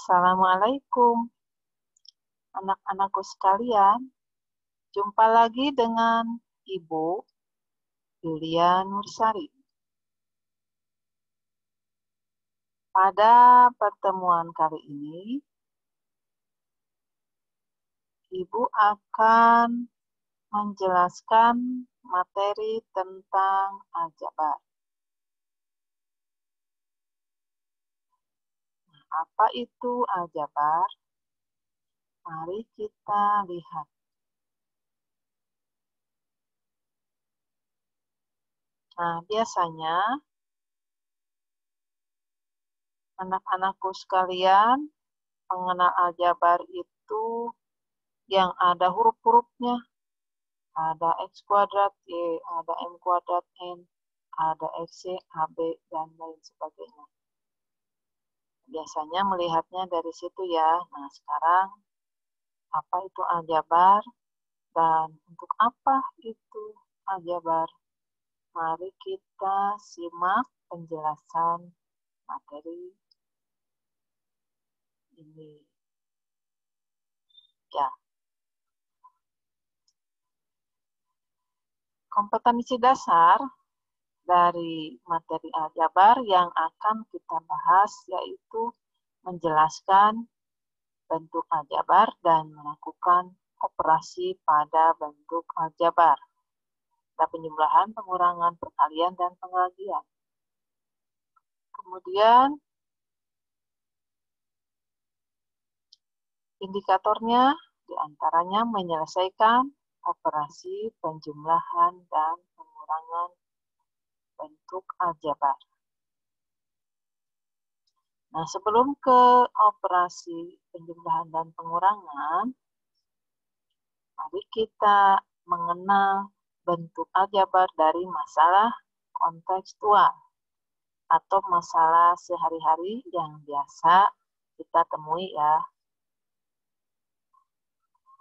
Assalamualaikum, anak-anakku sekalian. Jumpa lagi dengan Ibu Yulia Nursari. Pada pertemuan kali ini, Ibu akan menjelaskan materi tentang aljabar. Apa itu aljabar? Mari kita lihat. Nah, biasanya anak-anakku sekalian mengenal aljabar itu yang ada huruf-hurufnya. Ada X kuadrat, Y, ada M kuadrat, N, ada FC, AB, dan lain sebagainya. Biasanya melihatnya dari situ ya. Nah, sekarang apa itu aljabar dan untuk apa itu aljabar? Mari kita simak penjelasan materi ini. Ya. Kompetensi dasar dari materi aljabar yang akan kita bahas yaitu menjelaskan bentuk aljabar dan melakukan operasi pada bentuk aljabar. Ada penjumlahan, pengurangan, perkalian, dan pengalian. Kemudian indikatornya diantaranya menyelesaikan operasi penjumlahan dan pengurangan bentuk aljabar. Nah, sebelum ke operasi penjumlahan dan pengurangan, mari kita mengenal bentuk aljabar dari masalah kontekstual atau masalah sehari-hari yang biasa kita temui ya.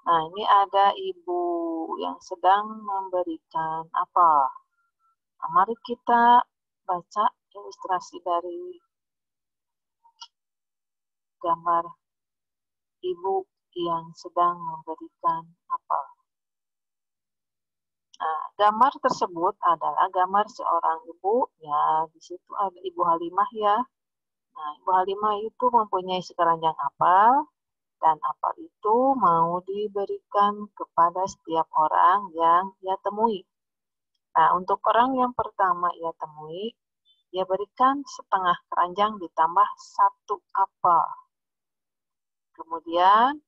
Nah, ini ada ibu yang sedang memberikan apel. Nah, mari kita baca ilustrasi dari gambar ibu yang sedang memberikan apel. Nah, gambar tersebut adalah gambar seorang ibu, ya di situ ada Ibu Halimah ya. Nah, Ibu Halimah itu mempunyai sekeranjang apel, dan apel itu mau diberikan kepada setiap orang yang ia temui. Nah, untuk orang yang pertama ia temui, ia berikan setengah keranjang ditambah 1 apel. Kemudian,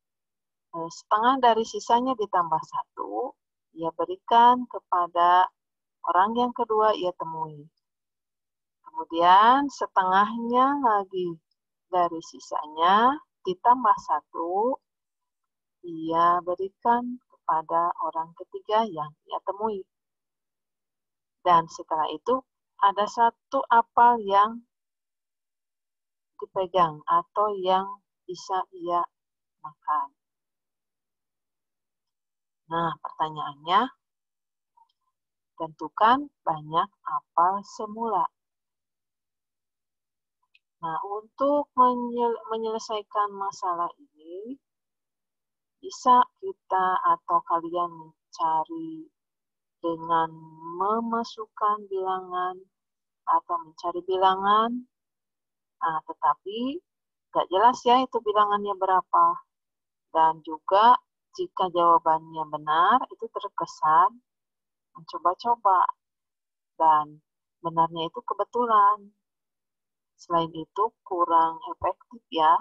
setengah dari sisanya ditambah 1, ia berikan kepada orang yang kedua ia temui. Kemudian setengahnya lagi dari sisanya ditambah 1, ia berikan kepada orang ketiga yang ia temui. Dan setelah itu ada 1 apel yang dipegang atau yang bisa ia makan. Nah, pertanyaannya, tentukan banyak apel semula. Nah, untuk menyelesaikan masalah ini, bisa kita atau kalian mencari dengan memasukkan bilangan atau mencari bilangan, tetapi nggak jelas ya itu bilangannya berapa. Dan juga jika jawabannya benar, itu terkesan mencoba-coba. Dan benarnya itu kebetulan. Selain itu kurang efektif ya.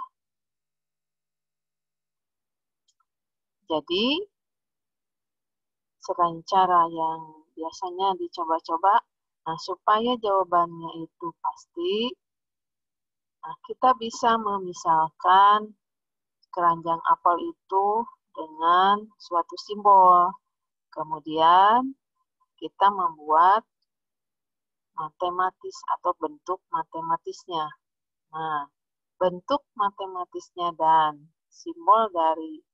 Jadi, selain cara yang biasanya dicoba-coba, nah supaya jawabannya itu pasti, nah kita bisa memisalkan keranjang apel itu dengan suatu simbol. Kemudian kita membuat matematis atau bentuk matematisnya. Nah, bentuk matematisnya dan simbol dari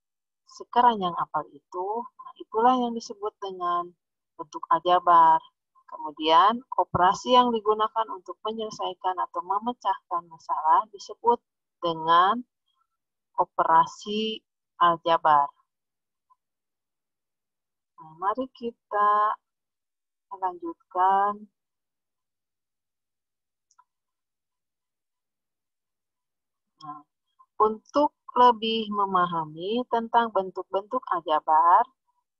sekeranjang apel itu, nah itulah yang disebut dengan bentuk aljabar. Kemudian, operasi yang digunakan untuk menyelesaikan atau memecahkan masalah disebut dengan operasi aljabar. Nah, mari kita lanjutkan. Nah, untuk lebih memahami tentang bentuk-bentuk aljabar,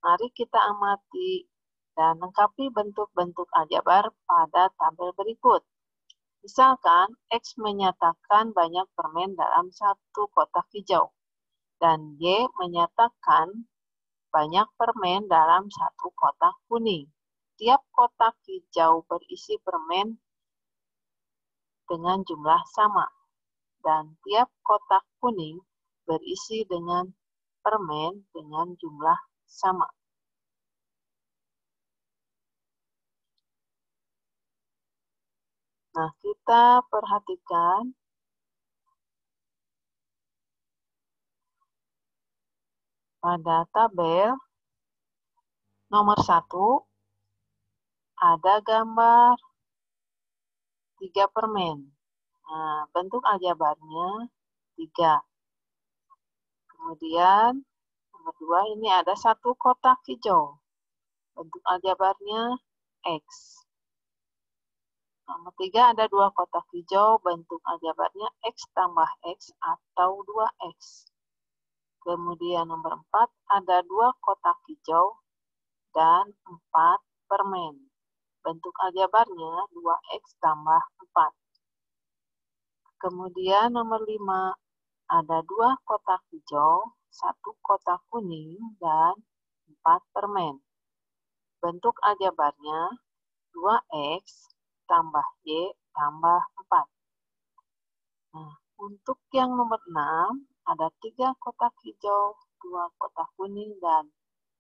mari kita amati dan lengkapi bentuk-bentuk aljabar pada tabel berikut. Misalkan, X menyatakan banyak permen dalam satu kotak hijau, dan Y menyatakan banyak permen dalam satu kotak kuning. Tiap kotak hijau berisi permen dengan jumlah sama, dan tiap kotak kuning berisi dengan permen dengan jumlah sama. Nah, kita perhatikan pada tabel nomor 1 ada gambar 3 permen. Nah, bentuk aljabarnya 3. Kemudian nomor 2 ini ada satu kotak hijau. Bentuk aljabarnya X. Nomor 3 ada 2 kotak hijau, bentuk aljabarnya X tambah X atau 2X. Kemudian nomor 4 ada 2 kotak hijau dan 4 permen. Bentuk aljabarnya 2X tambah 4. Kemudian nomor 5 ada 2 kotak hijau, 1 kotak kuning, dan 4 permen. Bentuk aljabarnya 2X tambah Y tambah 4. Nah, untuk yang nomor 6 ada 3 kotak hijau, 2 kotak kuning, dan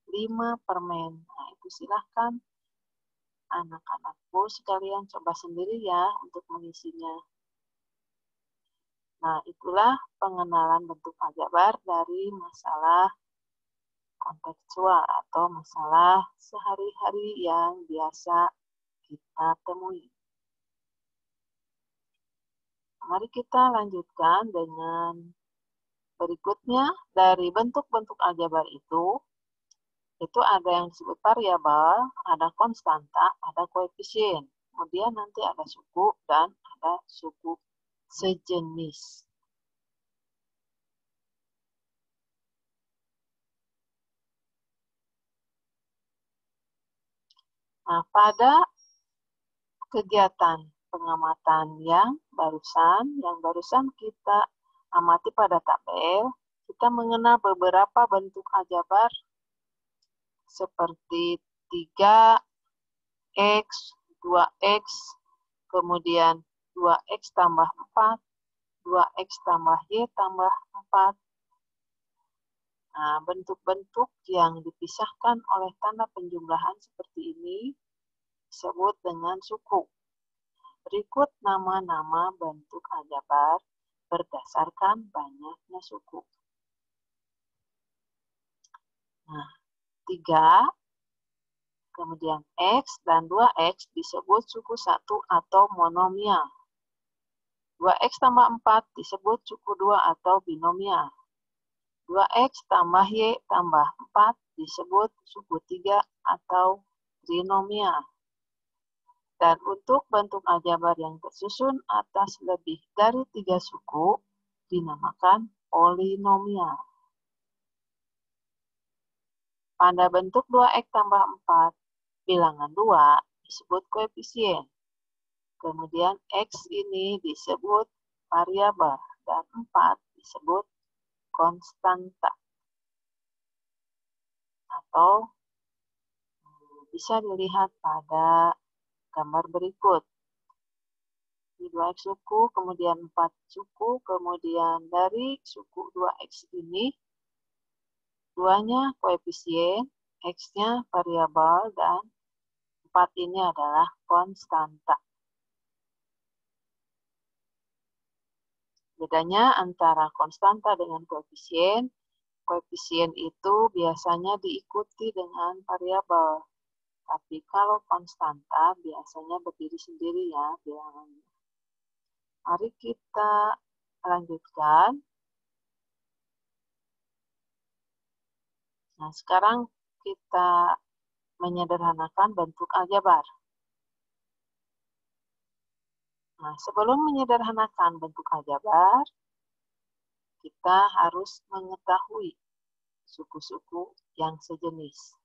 5 permen. Nah, itu silahkan anak-anakku sekalian coba sendiri ya untuk mengisinya. Nah, itulah pengenalan bentuk aljabar dari masalah kontekstual atau masalah sehari-hari yang biasa kita temui. Mari kita lanjutkan dengan berikutnya. Dari bentuk-bentuk aljabar itu ada yang disebut variabel, ada konstanta, ada koefisien. Kemudian nanti ada suku dan ada suku sejenis. Nah, pada kegiatan pengamatan yang barusan kita amati pada tabel, kita mengenal beberapa bentuk aljabar seperti 3X, 2X, kemudian 2X tambah 4, 2X tambah Y tambah 4. Nah, bentuk-bentuk yang dipisahkan oleh tanda penjumlahan seperti ini disebut dengan suku. Berikut nama-nama bentuk aljabar berdasarkan banyaknya suku. Nah, 3, kemudian X dan 2X disebut suku 1 atau monomial. 2X tambah 4 disebut suku 2 atau binomial. 2X tambah Y tambah 4 disebut suku 3 atau trinomial. Dan untuk bentuk aljabar yang tersusun atas lebih dari 3 suku dinamakan polinomial. Pada bentuk 2X tambah 4, bilangan 2 disebut koefisien. Kemudian X ini disebut variabel dan 4 disebut konstanta. Atau bisa dilihat pada gambar berikut. Di 2X suku, kemudian 4 suku, kemudian dari suku 2X ini, 2-nya koefisien, X-nya variabel, dan 4 ini adalah konstanta. Bedanya antara konstanta dengan koefisien, koefisien itu biasanya diikuti dengan variabel. Tapi kalau konstanta biasanya berdiri sendiri ya bilangannya. Mari kita lanjutkan. Nah, sekarang kita menyederhanakan bentuk aljabar. Nah, sebelum menyederhanakan bentuk aljabar, kita harus mengetahui suku-suku yang sejenis.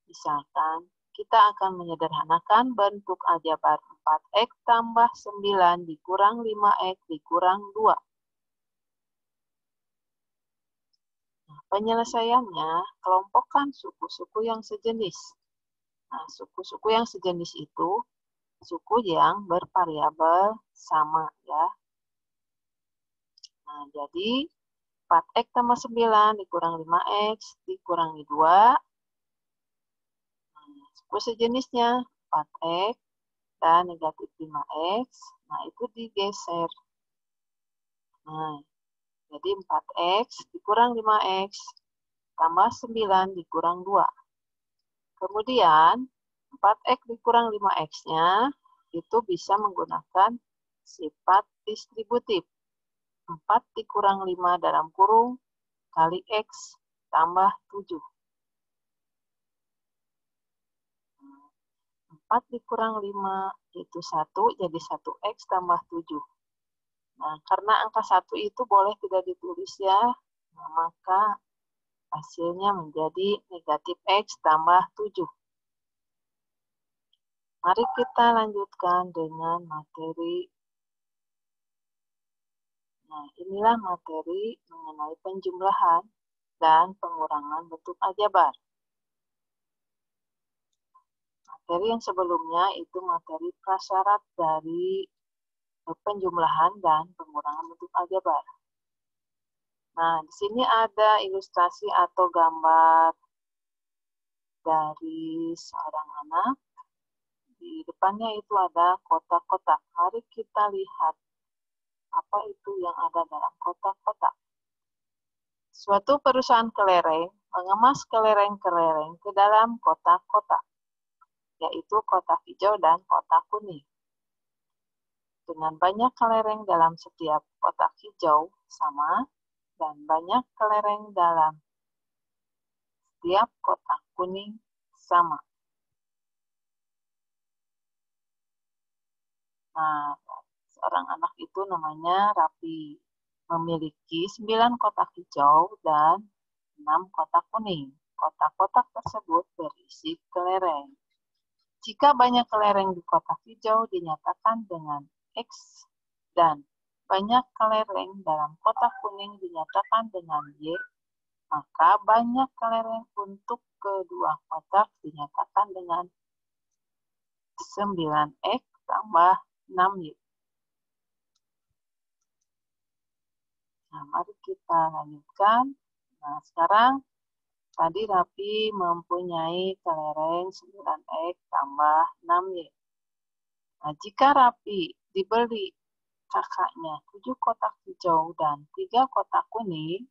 Misalkan, kita akan menyederhanakan bentuk aljabar 4x tambah 9 dikurang 5x dikurang 2. Nah, penyelesaiannya, kelompokkan suku-suku yang sejenis. Nah, suku-suku yang sejenis itu suku yang bervariabel sama ya. Nah, jadi 4x tambah 9 dikurang 5x dikurangi 2. Nah, suku sejenisnya 4x dan negatif 5x. Nah, itu digeser. Nah, jadi 4x dikurang 5x tambah 9 dikurang 2. Kemudian 4x dikurang 5x-nya itu bisa menggunakan sifat distributif. 4 dikurang 5 dalam kurung kali X tambah 7. 4 dikurang 5 itu 1, jadi 1X tambah 7. Nah, karena angka 1 itu boleh tidak ditulis ya, nah, maka hasilnya menjadi negatif X tambah 7. Mari kita lanjutkan dengan materi. Nah, inilah materi mengenai penjumlahan dan pengurangan bentuk aljabar. Materi yang sebelumnya itu materi prasyarat dari penjumlahan dan pengurangan bentuk aljabar. Nah, di sini ada ilustrasi atau gambar dari seorang anak. Di depannya itu ada kotak-kotak. Mari kita lihat apa itu yang ada dalam kotak-kotak. Suatu perusahaan kelereng mengemas kelereng-kelereng ke dalam kotak-kotak, yaitu kotak hijau dan kotak kuning. Dengan banyak kelereng dalam setiap kotak hijau sama, dan banyak kelereng dalam setiap kotak kuning sama. Nah, seorang anak itu namanya Rapi, memiliki 9 kotak hijau dan 6 kotak kuning. Kotak-kotak tersebut berisi kelereng. Jika banyak kelereng di kotak hijau dinyatakan dengan X dan banyak kelereng dalam kotak kuning dinyatakan dengan Y, maka banyak kelereng untuk kedua kotak dinyatakan dengan 9X tambah 6Y. Nah, mari kita lanjutkan. Nah, sekarang tadi Rapi mempunyai kelereng 9X tambah 6Y. Nah, jika Rapi diberi kakaknya 7 kotak hijau dan 3 kotak kuning,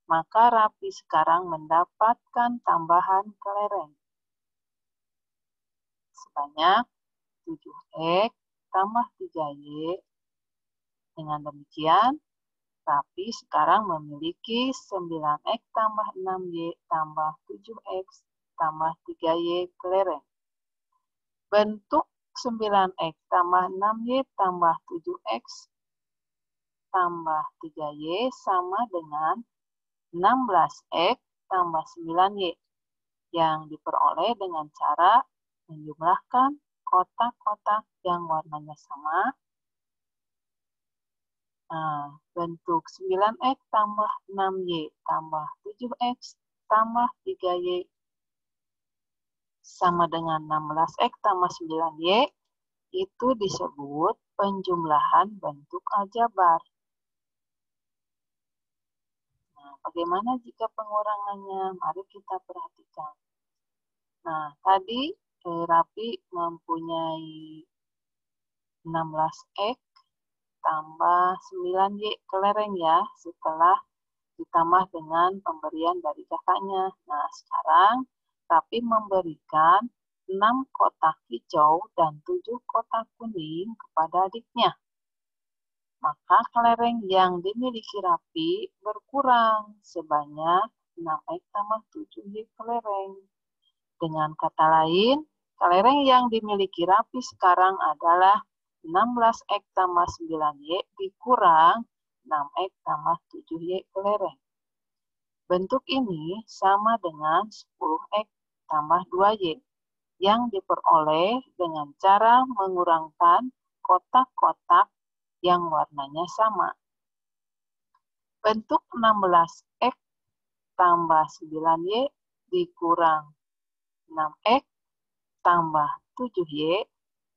maka Rapi sekarang mendapatkan tambahan kelereng sebanyak 7X tambah 3Y. Dengan demikian, Rapi sekarang memiliki 9X tambah 6Y tambah 7X tambah 3Y kelereng. Bentuk 9X tambah 6Y tambah 7X tambah 3Y sama dengan 16X tambah 9Y yang diperoleh dengan cara menjumlahkan kotak-kotak yang warnanya sama. Nah, bentuk 9X tambah 6Y tambah 7X tambah 3Y sama dengan 16X tambah 9Y itu disebut penjumlahan bentuk aljabar. Nah, bagaimana jika pengurangannya? Mari kita perhatikan. Nah, tadi Rapi mempunyai 16X tambah 9Y kelereng ya, setelah ditambah dengan pemberian dari kakaknya. Nah, sekarang Rapi memberikan 6 kotak hijau dan 7 kotak kuning kepada adiknya. Maka kelereng yang dimiliki Rapi berkurang sebanyak 6X tambah 7Y kelereng. Dengan kata lain, kelereng yang dimiliki Raffi sekarang adalah 16X tambah 9Y dikurang 6X tambah 7Y kelereng. Bentuk ini sama dengan 10X tambah 2Y yang diperoleh dengan cara mengurangkan kotak-kotak yang warnanya sama. Bentuk 16X tambah 9Y dikurang 6X tambah 7Y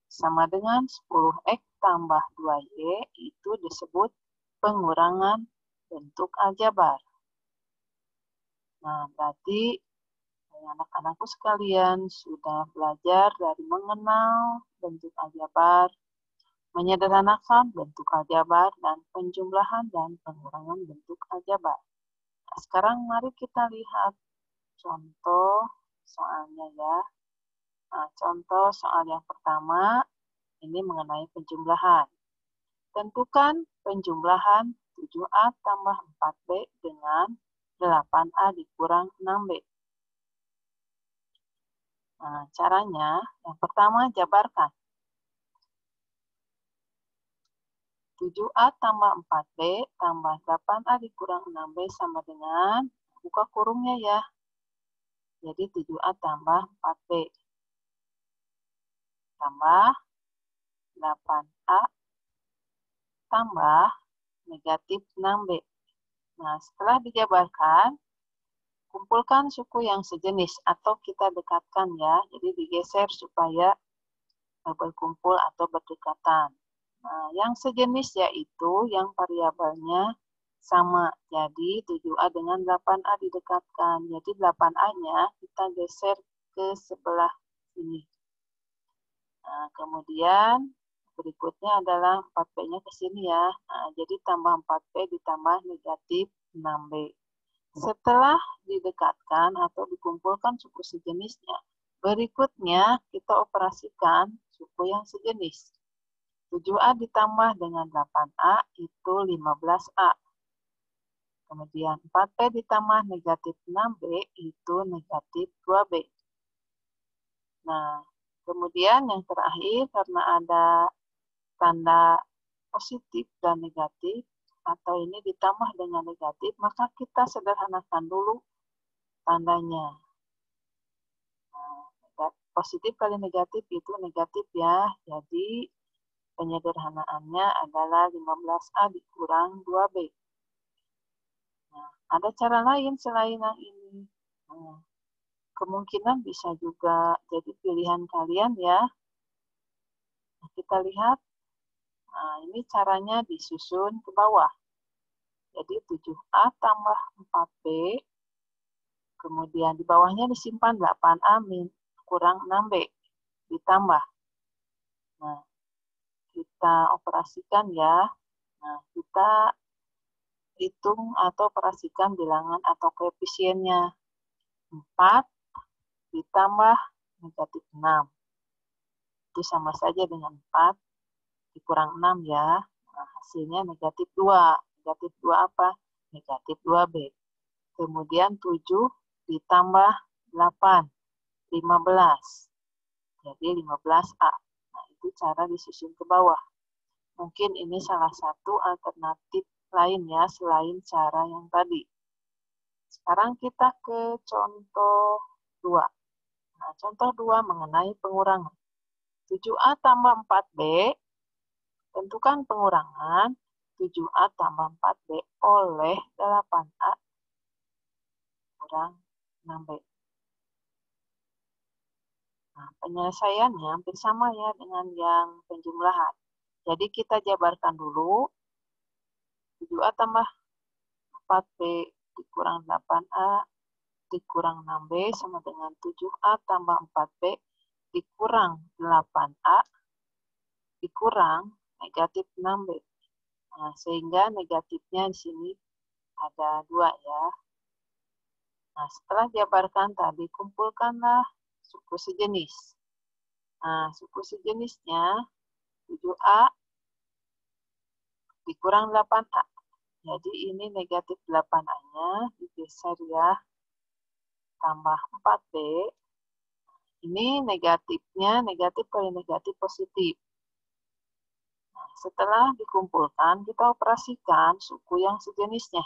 sama dengan 10X tambah 2Y, itu disebut pengurangan bentuk aljabar. Nah, berarti anak-anakku sekalian sudah belajar dari mengenal bentuk aljabar, menyederhanakan bentuk aljabar, dan penjumlahan dan pengurangan bentuk aljabar. Nah, sekarang mari kita lihat contoh soalnya ya. Nah, contoh soal yang pertama ini mengenai penjumlahan. Tentukan penjumlahan 7A tambah 4B dengan 8A dikurang 6B. Nah, caranya yang pertama jabarkan. 7A tambah 4B tambah 8A dikurang 6B sama dengan, buka kurungnya ya. Jadi 7A tambah 4B tambah 8A tambah negatif 6B. Nah, setelah dijabarkan, kumpulkan suku yang sejenis atau kita dekatkan ya. Jadi digeser supaya berkumpul atau berdekatan. Nah, yang sejenis yaitu yang variabelnya sama. Jadi 7A dengan 8A didekatkan. Jadi 8A-nya kita geser ke sebelah sini. Nah, kemudian berikutnya adalah 4B-nya ke sini ya. Nah, jadi tambah 4B ditambah negatif 6B. Setelah didekatkan atau dikumpulkan suku sejenisnya, berikutnya kita operasikan suku yang sejenis. 7A ditambah dengan 8A itu 15A. Kemudian 4B ditambah negatif 6B itu negatif 2B. Nah, kemudian yang terakhir karena ada tanda positif dan negatif, atau ini ditambah dengan negatif, maka kita sederhanakan dulu tandanya. Nah, positif kali negatif itu negatif ya, jadi penyederhanaannya adalah 15A dikurang 2B. Nah, ada cara lain selain yang ini. Nah, kemungkinan bisa juga jadi pilihan kalian ya. Nah, kita lihat, nah, ini caranya disusun ke bawah. Jadi 7A tambah 4B, kemudian di bawahnya disimpan 8A kurang 6B, ditambah. Nah, kita operasikan ya. Nah, kita hitung atau operasikan bilangan atau koefisiennya. 4 ditambah negatif 6. Itu sama saja dengan 4 dikurang 6 ya. Nah, hasilnya negatif 2. Negatif 2 apa? Negatif 2B. Kemudian 7 ditambah 8. 15. Jadi 15A. Nah, itu cara disusun ke bawah. Mungkin ini salah satu alternatif lain ya, selain cara yang tadi. Sekarang kita ke contoh 2. Nah, contoh 2 mengenai pengurangan. 7A tambah 4B, tentukan pengurangan 7A tambah 4B oleh 8A kurang 6B. Nah, penyelesaiannya hampir sama ya dengan yang penjumlahan. Jadi kita jabarkan dulu. 7A tambah 4B dikurang 8A dikurang 6B sama dengan 7A tambah 4B dikurang 8A dikurang negatif 6B. Nah, sehingga negatifnya di sini ada 2 ya. Nah, setelah jabarkan tadi, kumpulkanlah suku sejenis. Nah, suku sejenisnya 7A dikurang 8A. Jadi ini negatif 8A-nya digeser ya. Tambah 4B. Ini negatifnya, negatif kali negatif positif. Nah, setelah dikumpulkan, kita operasikan suku yang sejenisnya.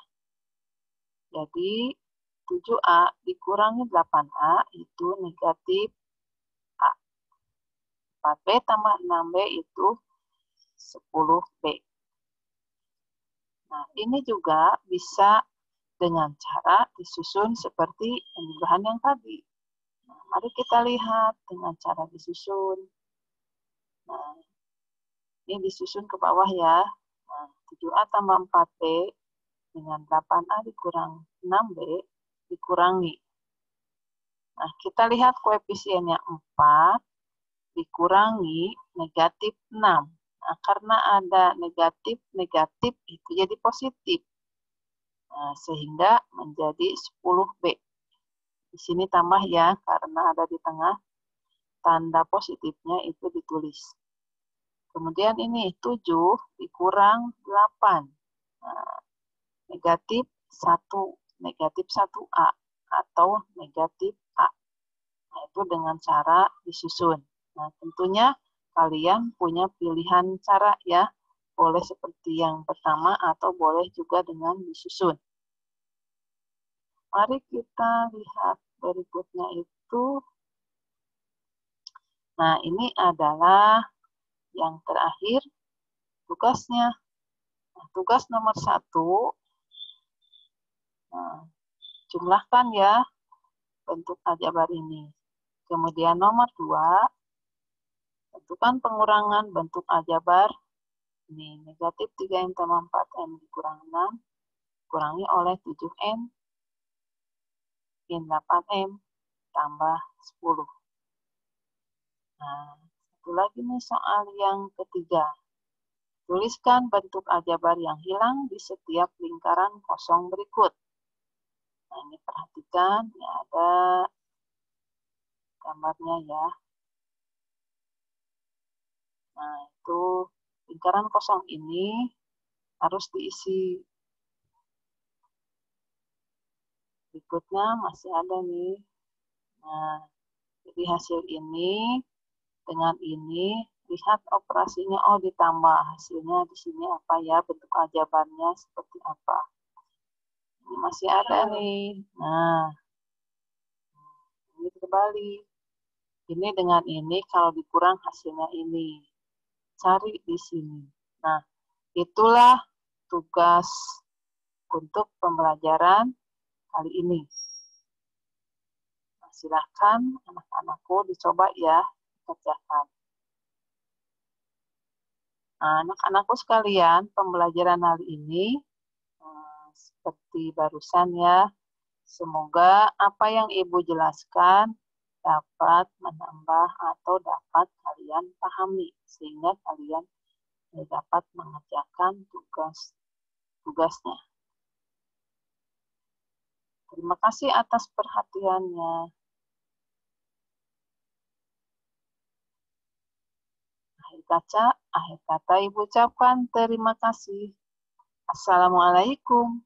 Jadi 7A dikurangi 8A itu negatif A. 4B tambah 6B itu 10B. Nah, ini juga bisa dengan cara disusun seperti penyebelahan yang tadi. Nah, mari kita lihat dengan cara disusun. Nah, ini disusun ke bawah ya. Nah, 7A tambah 4B dengan 8A dikurang 6B dikurangi. Nah, kita lihat koefisiennya 4 dikurangi negatif 6. Nah, karena ada negatif itu jadi positif. Nah, sehingga menjadi 10B. Di sini tambah ya, karena ada di tengah, tanda positifnya itu ditulis. Kemudian ini 7 dikurang 8. Nah, negatif 1A atau negatif A. Nah, itu dengan cara disusun. Nah, tentunya kalian punya pilihan cara ya. Boleh seperti yang pertama atau boleh juga dengan disusun. Mari kita lihat berikutnya itu. Nah, ini adalah yang terakhir tugasnya. Nah, tugas nomor 1. Nah, jumlahkan ya bentuk aljabar ini. Kemudian nomor 2, tentukan pengurangan bentuk aljabar. Ini negatif 3M tambah 4M dikurang 6 kurangi oleh 7M min 8M tambah 10. Nah, satu lagi nih soal yang ketiga. Tuliskan bentuk aljabar yang hilang di setiap lingkaran kosong berikut. Nah, ini perhatikan, ini ada gambarnya ya. Nah, itu lingkaran kosong ini harus diisi. Berikutnya masih ada nih. Nah, jadi hasil ini dengan ini, lihat operasinya, oh ditambah. Hasilnya di sini apa ya, bentuk aljabarnya seperti apa. Ini masih ada nih. Nah, ini terbalik. Ini dengan ini, kalau dikurang hasilnya ini. Cari di sini. Nah, itulah tugas untuk pembelajaran kali ini. Nah, silahkan anak-anakku dicoba ya, kerjakan. Nah, anak-anakku sekalian, pembelajaran hari ini seperti barusan ya, semoga apa yang Ibu jelaskan dapat menambah atau dapat kalian pahami, sehingga kalian dapat mengerjakan tugasnya. Terima kasih atas perhatiannya. Akhir kata Ibu ucapkan terima kasih. Assalamualaikum.